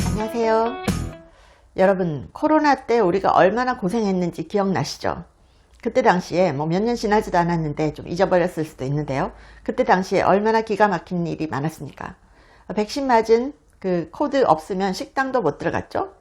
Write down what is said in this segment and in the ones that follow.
안녕하세요. 여러분, 코로나 때 우리가 얼마나 고생했는지 기억나시죠? 그때 당시에 몇 년 지나지도 않았는데 좀 잊어버렸을 수도 있는데요. 그때 당시에 얼마나 기가 막힌 일이 많았습니까? 백신 맞은 그 코드 없으면 식당도 못 들어갔죠?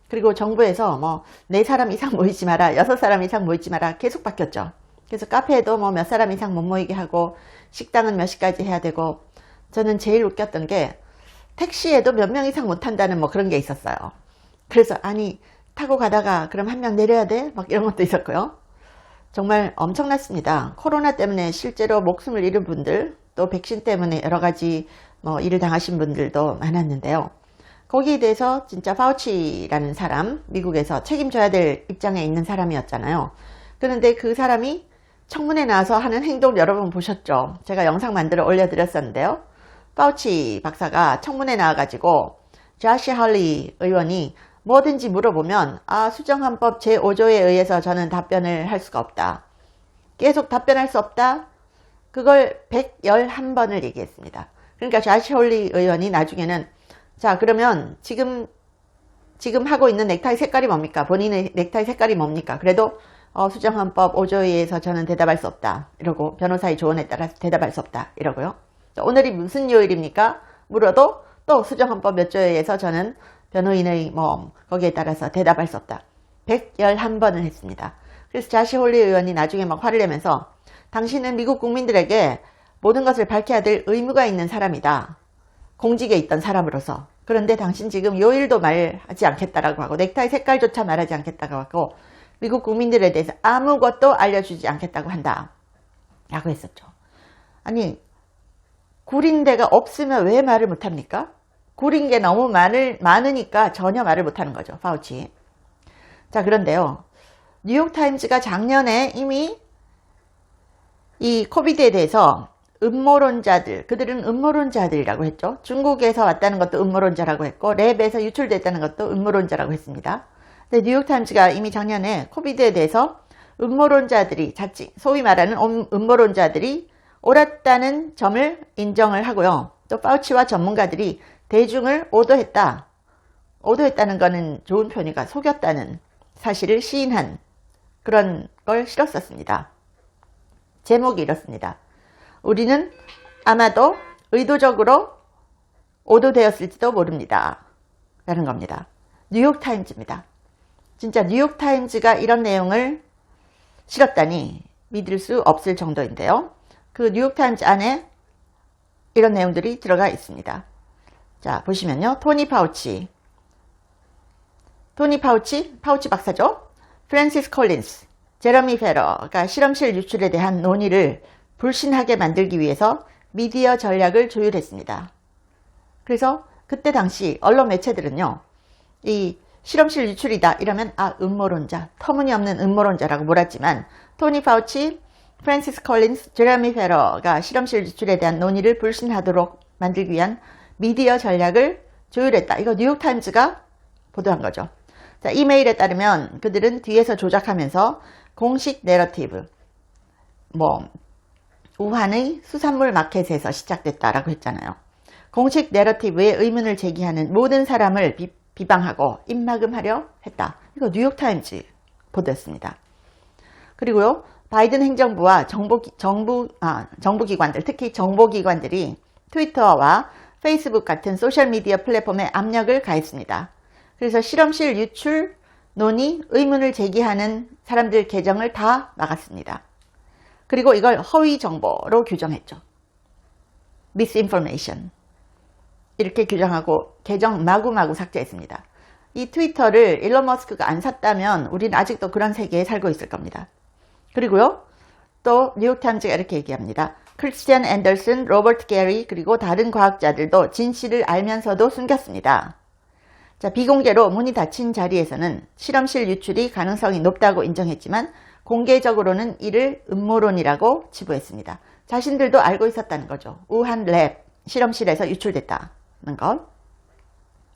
그리고 정부에서 4사람 이상 모이지 마라, 6사람 이상 모이지 마라 계속 바뀌었죠. 그래서 카페에도 몇 사람 이상 못 모이게 하고 식당은 몇 시까지 해야 되고, 저는 제일 웃겼던 게 택시에도 몇 명 이상 못 탄다는 그런 게 있었어요. 그래서 아니 타고 가다가 그럼 한 명 내려야 돼? 이런 것도 있었고요. 정말 엄청났습니다. 코로나 때문에 실제로 목숨을 잃은 분들, 또 백신 때문에 여러 가지 일을 당하신 분들도 많았는데요. 거기에 대해서 진짜 파우치라는 사람, 미국에서 책임져야 될 입장에 있는 사람이었잖아요. 그런데 그 사람이 청문회 나와서 하는 행동 여러분 보셨죠? 제가 영상 만들어 올려드렸었는데요. 파우치 박사가 청문회 나와가지고 조시 할리 의원이 뭐든지 물어보면 수정헌법 제5조에 의해서 저는 답변을 할 수가 없다. 계속 답변할 수 없다. 그걸 111번을 얘기했습니다. 그러니까 조시 할리 의원이 나중에는 자 그러면 지금 하고 있는 넥타이 색깔이 뭡니까? 본인의 넥타이 색깔이 뭡니까? 그래도 수정헌법 5조에 의해서 저는 대답할 수 없다. 이러고 변호사의 조언에 따라서 대답할 수 없다. 이러고요. 오늘이 무슨 요일입니까? 물어도 또 수정헌법 몇 조에 의해서 저는 변호인의 거기에 따라서 대답할 수 없다. 111번을 했습니다. 그래서 조시 할리 의원이 나중에 화를 내면서 당신은 미국 국민들에게 모든 것을 밝혀야 될 의무가 있는 사람이다. 공직에 있던 사람으로서. 그런데 당신 지금 요일도 말하지 않겠다라고 하고 넥타이 색깔조차 말하지 않겠다고 하고 미국 국민들에 대해서 아무것도 알려주지 않겠다고 한다. 라고 했었죠. 아니 구린 데가 없으면 왜 말을 못합니까? 구린 게 너무 많으니까 전혀 말을 못하는 거죠. 파우치. 자, 그런데요. 뉴욕타임즈가 작년에 이미 이 코비드에 대해서 음모론자들, 그들은 음모론자들이라고 했죠. 중국에서 왔다는 것도 음모론자라고 했고 랩에서 유출됐다는 것도 음모론자라고 했습니다. 근데 뉴욕타임즈가 이미 작년에 코비드에 대해서 음모론자들이 소위 말하는 음모론자들이 옳았다는 점을 인정을 하고요. 또 파우치와 전문가들이 대중을 오도했다는 거는 좋은 표현이니까 속였다는 사실을 시인한 그런 걸 실었었습니다. 제목이 이렇습니다. 우리는 아마도 의도적으로 오도되었을지도 모릅니다. 라는 겁니다. 뉴욕타임즈입니다. 진짜 뉴욕타임즈가 이런 내용을 실었다니 믿을 수 없을 정도인데요. 그 뉴욕타임즈 안에 이런 내용들이 들어가 있습니다. 자, 보시면요. 토니 파우치 박사죠. 프랜시스 콜린스, 제러미 페러가 실험실 유출에 대한 논의를 불신하게 만들기 위해서 미디어 전략을 조율했습니다. 그래서 그때 당시 언론 매체들은요. 이 실험실 유출이다 이러면 음모론자, 터무니없는 음모론자라고 몰았지만 토니 파우치, 프랜시스 콜린스, 제러미 페러가 실험실 유출에 대한 논의를 불신하도록 만들기 위한 미디어 전략을 조율했다. 이거 뉴욕타임즈가 보도한 거죠. 자, 이메일에 따르면 그들은 뒤에서 조작하면서 공식 내러티브, 우한의 수산물 마켓에서 시작됐다라고 했잖아요. 공식 내러티브에 의문을 제기하는 모든 사람을 비방하고 입막음하려 했다. 이거 뉴욕타임즈 보도였습니다. 그리고요. 바이든 행정부와 정부기관들, 특히 정보기관들이 트위터와 페이스북 같은 소셜미디어 플랫폼에 압력을 가했습니다. 그래서 실험실 유출 논의 의문을 제기하는 사람들 계정을 다 막았습니다. 그리고 이걸 허위 정보로 규정했죠. misinformation. 이렇게 규정하고 계정 마구마구 삭제했습니다. 이 트위터를 일론 머스크가 안 샀다면 우리는 아직도 그런 세계에 살고 있을 겁니다. 그리고요. 또 뉴욕타임즈가 이렇게 얘기합니다. 크리스티안 앤더슨, 로버트 게리 그리고 다른 과학자들도 진실을 알면서도 숨겼습니다. 자, 비공개로 문이 닫힌 자리에서는 실험실 유출이 가능성이 높다고 인정했지만 공개적으로는 이를 음모론이라고 치부했습니다. 자신들도 알고 있었다는 거죠. 우한 랩 실험실에서 유출됐다는 것.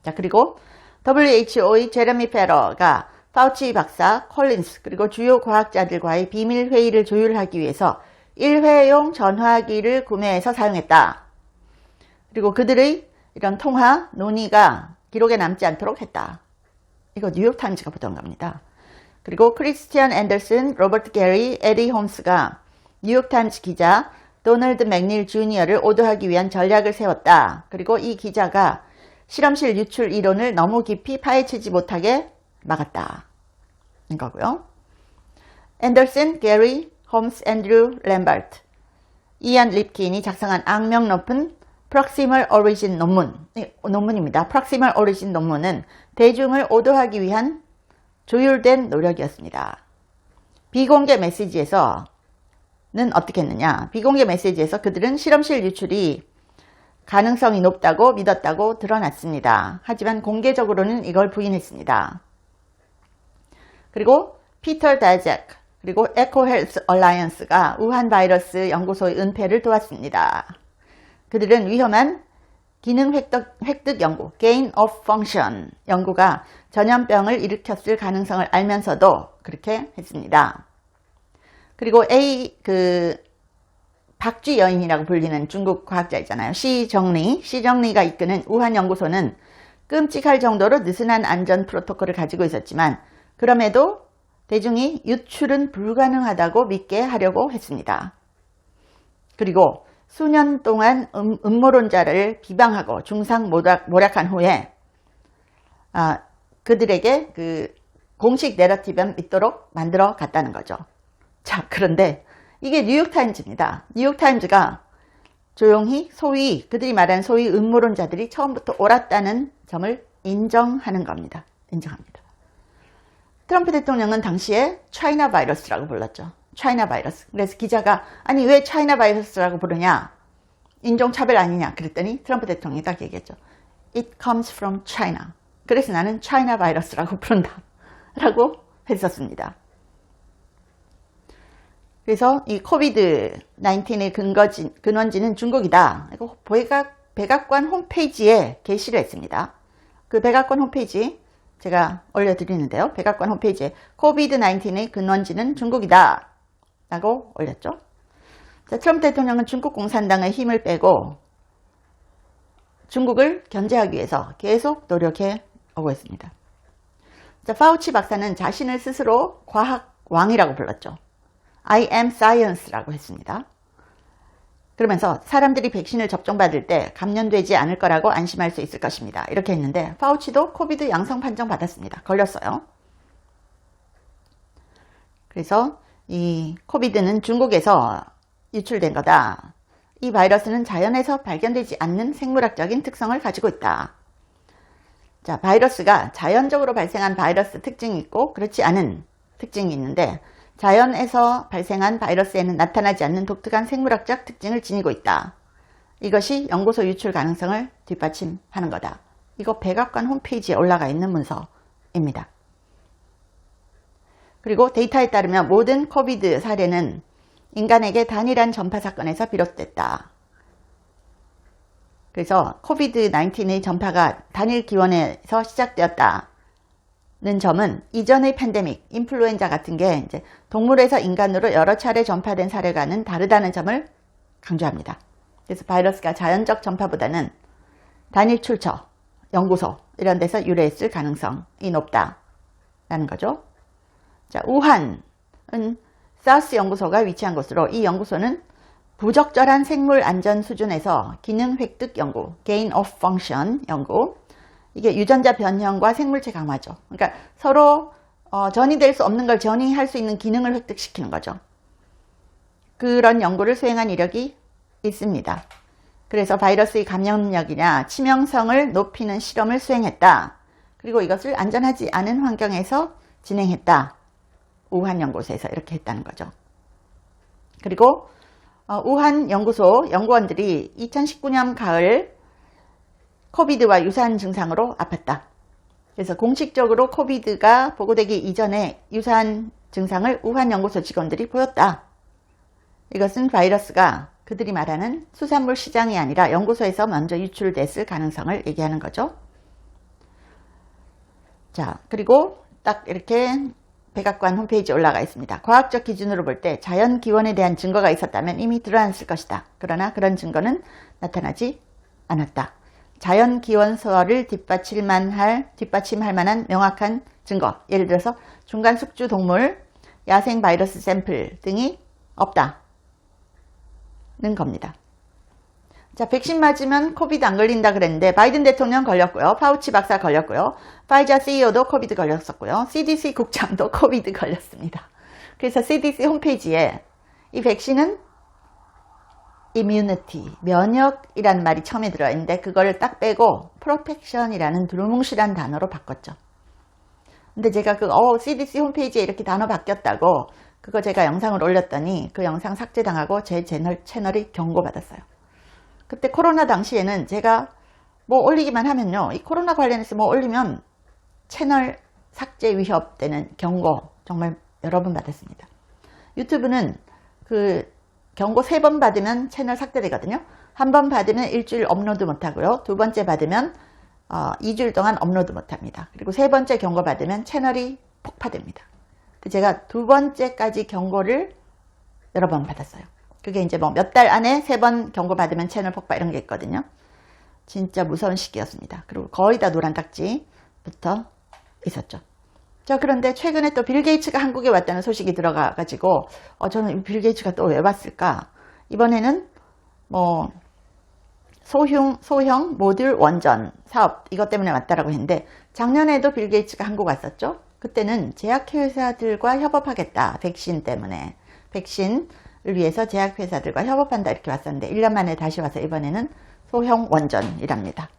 자, 그리고 WHO의 제러미 페러가 파우치 박사, 콜린스 그리고 주요 과학자들과의 비밀 회의를 조율하기 위해서 일회용 전화기를 구매해서 사용했다. 그리고 그들의 이런 통화, 논의가 기록에 남지 않도록 했다. 이거 뉴욕타임즈가 보도한 겁니다. 그리고 크리스티안 앤더슨, 로버트 게리, 에디 홈스가 뉴욕타임즈 기자 도널드 맥닐 주니어를 오도하기 위한 전략을 세웠다. 그리고 이 기자가 실험실 유출 이론을 너무 깊이 파헤치지 못하게 막았다. 이거고요. 앤더슨, 게리, 홈스, 앤드류, 램버트, 이안 립킨이 작성한 악명 높은 Proximal Origin 논문입니다. Proximal Origin 논문은 대중을 오도하기 위한 조율된 노력이었습니다. 비공개 메시지에서는 어떻게 했느냐? 비공개 메시지에서 그들은 실험실 유출이 가능성이 높다고 믿었다고 드러났습니다. 하지만 공개적으로는 이걸 부인했습니다. 그리고 피터 다잭 그리고 에코헬스 얼라이언스가 우한 바이러스 연구소의 은폐를 도왔습니다. 그들은 위험한 기능 획득 연구, gain of function 연구가 전염병을 일으켰을 가능성을 알면서도 그렇게 했습니다. 그리고 박쥐 여인이라고 불리는 중국 과학자 있잖아요. 시정리가 이끄는 우한 연구소는 끔찍할 정도로 느슨한 안전 프로토콜을 가지고 있었지만 그럼에도 대중이 유출은 불가능하다고 믿게 하려고 했습니다. 그리고 수년 동안 음모론자를 비방하고 중상 모략한 후에 그들에게 그 공식 내러티브를 믿도록 만들어 갔다는 거죠. 자, 그런데 이게 뉴욕타임즈입니다. 뉴욕타임즈가 조용히 그들이 말하는 소위 음모론자들이 처음부터 옳았다는 점을 인정하는 겁니다. 인정합니다. 트럼프 대통령은 당시에 차이나 바이러스라고 불렀죠. 차이나 바이러스. 그래서 기자가 아니 왜 차이나 바이러스라고 부르냐? 인종차별 아니냐? 그랬더니 트럼프 대통령이 딱 얘기했죠. It comes from China. 그래서 나는 차이나 바이러스라고 부른다. 라고 했었습니다. 그래서 이 코비드-19의 근원지는 중국이다. 이거 백악관 홈페이지에 게시를 했습니다. 그 백악관 홈페이지 제가 올려드리는데요. 백악관 홈페이지에 코비드-19의 근원지는 중국이다 라고 올렸죠. 자, 트럼프 대통령은 중국 공산당의 힘을 빼고 중국을 견제하기 위해서 계속 노력해 오고 있습니다. 자, 파우치 박사는 자신을 스스로 과학 왕이라고 불렀죠. I am science라고 했습니다. 그러면서 사람들이 백신을 접종받을 때 감염되지 않을 거라고 안심할 수 있을 것입니다. 이렇게 했는데 파우치도 코비드 양성 판정 받았습니다. 걸렸어요. 그래서 이 코비드는 중국에서 유출된 거다. 이 바이러스는 자연에서 발견되지 않는 생물학적인 특성을 가지고 있다. 자, 바이러스가 자연적으로 발생한 바이러스 특징이 있고 그렇지 않은 특징이 있는데 자연에서 발생한 바이러스에는 나타나지 않는 독특한 생물학적 특징을 지니고 있다. 이것이 연구소 유출 가능성을 뒷받침하는 거다. 이거 백악관 홈페이지에 올라가 있는 문서입니다. 그리고 데이터에 따르면 모든 코비드 사례는 인간에게 단일한 전파 사건에서 비롯됐다. 그래서 코비드-19의 전파가 단일 기원에서 시작되었다는 점은 이전의 팬데믹, 인플루엔자 같은 게 이제 동물에서 인간으로 여러 차례 전파된 사례와는 다르다는 점을 강조합니다. 그래서 바이러스가 자연적 전파보다는 단일 출처, 연구소 이런 데서 유래했을 가능성이 높다라는 거죠. 자, 우한은 사우스 연구소가 위치한 곳으로 이 연구소는 부적절한 생물 안전 수준에서 기능 획득 연구, gain of function 연구, 이게 유전자 변형과 생물체 강화죠. 그러니까 서로 전이될 수 없는 걸 전이할 수 있는 기능을 획득시키는 거죠. 그런 연구를 수행한 이력이 있습니다. 그래서 바이러스의 감염력이나 치명성을 높이는 실험을 수행했다. 그리고 이것을 안전하지 않은 환경에서 진행했다. 우한 연구소에서 이렇게 했다는 거죠. 그리고 우한 연구소 연구원들이 2019년 가을 코비드와 유사한 증상으로 아팠다. 그래서 공식적으로 코비드가 보고되기 이전에 유사한 증상을 우한 연구소 직원들이 보였다. 이것은 바이러스가 그들이 말하는 수산물 시장이 아니라 연구소에서 먼저 유출됐을 가능성을 얘기하는 거죠. 자, 그리고 딱 이렇게 백악관 홈페이지에 올라가 있습니다. 과학적 기준으로 볼 때 자연 기원에 대한 증거가 있었다면 이미 드러났을 것이다. 그러나 그런 증거는 나타나지 않았다. 자연 기원서를 뒷받침할 만한 명확한 증거, 예를 들어서 중간 숙주 동물, 야생 바이러스 샘플 등이 없다는 겁니다. 자, 백신 맞으면 코비드 안 걸린다 그랬는데 바이든 대통령 걸렸고요. 파우치 박사 걸렸고요. 파이자 CEO도 코비드 걸렸었고요. CDC 국장도 코비드 걸렸습니다. 그래서 CDC 홈페이지에 이 백신은 immunity, 면역이라는 말이 처음에 들어있는데 그거를 딱 빼고 protection이라는 두루뭉실한 단어로 바꿨죠. 근데 제가 CDC 홈페이지에 이렇게 단어 바뀌었다고 그거 제가 영상을 올렸더니 그 영상 삭제당하고 제 채널이 경고받았어요. 그때 코로나 당시에는 제가 뭐 올리기만 하면요. 이 코로나 관련해서 뭐 올리면 채널 삭제 위협되는 경고 정말 여러 번 받았습니다. 유튜브는 그 경고 3번 받으면 채널 삭제되거든요. 한 번 받으면 일주일 업로드 못하고요. 두 번째 받으면 2주일 동안 업로드 못합니다. 그리고 세 번째 경고 받으면 채널이 폭파됩니다. 제가 두 번째까지 경고를 여러 번 받았어요. 그게 이제 뭐 몇 달 안에 3번 경고 받으면 채널 폭파 이런 게 있거든요. 진짜 무서운 시기였습니다. 그리고 거의 다 노란 딱지 부터 있었죠. 자, 그런데 최근에 또 빌 게이츠가 한국에 왔다는 소식이 들어가가지고 저는 빌 게이츠가 또 왜 왔을까? 이번에는 뭐 소형 모듈 원전 사업 이것 때문에 왔다라고 했는데 작년에도 빌 게이츠가 한국 왔었죠. 그때는 제약회사들과 협업하겠다. 백신 때문에. 백신을 위해서 제약회사들과 협업한다 이렇게 왔었는데 1년 만에 다시 와서 이번에는 소형 원전이랍니다.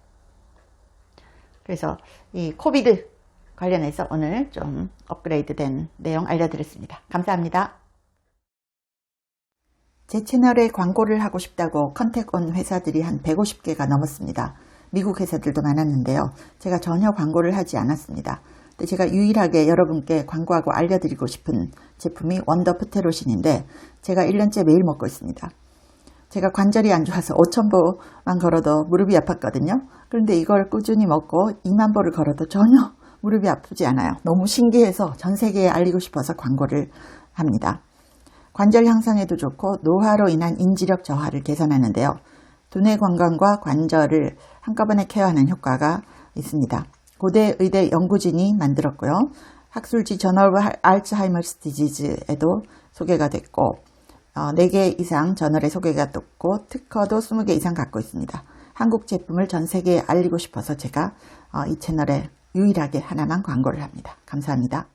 그래서 이 코비드 관련해서 오늘 좀 업그레이드된 내용 알려드렸습니다. 감사합니다. 제 채널에 광고를 하고 싶다고 컨택 온 회사들이 한 150개가 넘었습니다. 미국 회사들도 많았는데요. 제가 전혀 광고를 하지 않았습니다. 근데 제가 유일하게 여러분께 광고하고 알려드리고 싶은 제품이 원더프테로신인데 제가 1년째 매일 먹고 있습니다. 제가 관절이 안 좋아서 5,000보만 걸어도 무릎이 아팠거든요. 그런데 이걸 꾸준히 먹고 2만 보를 걸어도 전혀 무릎이 아프지 않아요. 너무 신기해서 전 세계에 알리고 싶어서 광고를 합니다. 관절 향상에도 좋고 노화로 인한 인지력 저하를 개선하는데요. 두뇌 건강과 관절을 한꺼번에 케어하는 효과가 있습니다. 고대 의대 연구진이 만들었고요. 학술지 저널 오브 알츠하이머스 디지즈에도 소개가 됐고 4개 이상 저널에 소개가 됐고 특허도 20개 이상 갖고 있습니다. 한국 제품을 전 세계에 알리고 싶어서 제가 이 채널에 유일하게 하나만 광고를 합니다. 감사합니다.